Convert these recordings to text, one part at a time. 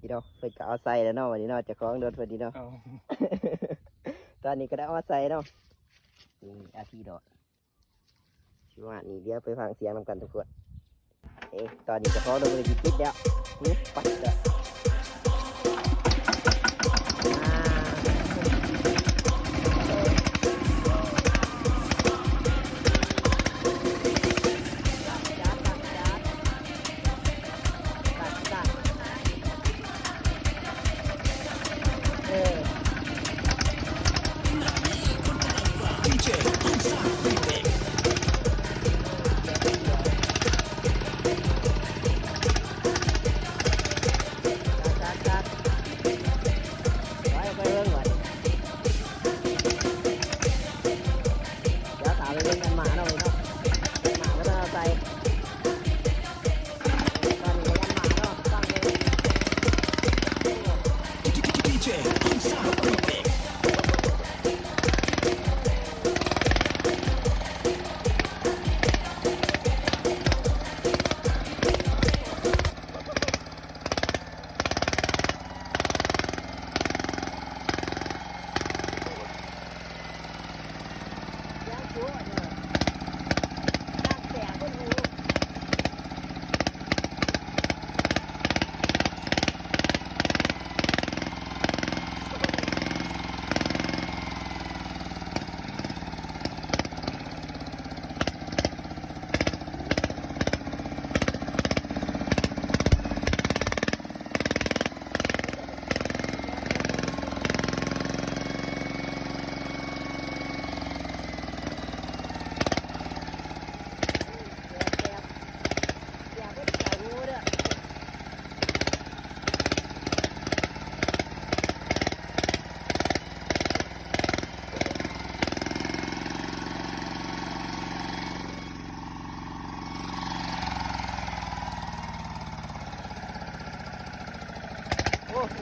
พี่น้องเพิ่นก็เอาใส่แล้วเนาะวันนี้เนาะเจะคล้าของรถพอดีเนาะ ตอนนี้ก็ได้เอาใส่เนาะนี่อาทีดอกชิว่านี่เดี๋ยวไปฟังเสียงนำกันทุกคนตอนนี้เจะคล้าของรถเลยติดแล้วนี่ปัดเด้อ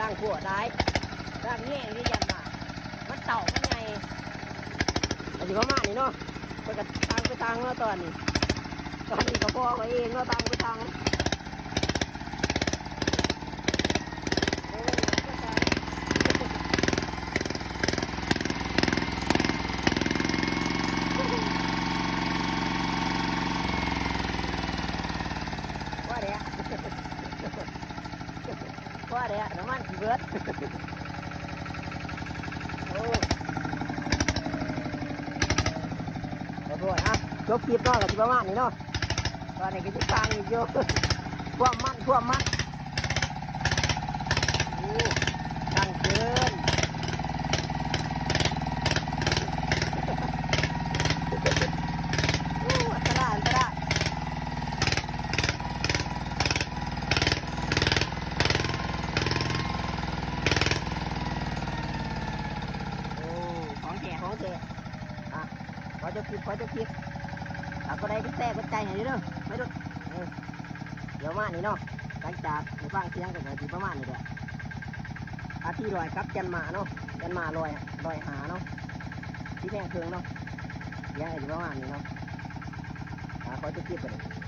ล่างหัวได้ล่างแง่ที่ยันมามันเต่ามันไงอันนี้ประมาณนี้เนาะไปกับทางไปทางเนาะตอนนี้ก็พ่อไปเองเนาะทางไปทางว่าเดี๋ยวว่าเดี๋ยวน้ำมันสีเบิร์ดโอ้เดี๋ยวด้วยจบคลิปเนาะกับที่ประมาณนี้เนาะตอนนี้ก็จะฟังอีกเยอะท่วมมันตั้งเกินอันตรายของแท้ขอจะคลิปก็ได้ก็แซ่ก็ใจให้เด้อไม่รู้เดี๋ยวมานี่เนาะหลังจากในฟังเสียงกันทีประมาณนี้เด้ออาที่ลอยกับจันมาเนาะจันมาลอยหาเนาะที่แม่งเครื่องเนาะเสียงอะไรประมาณนี้เนาะขอจะคลิปกัน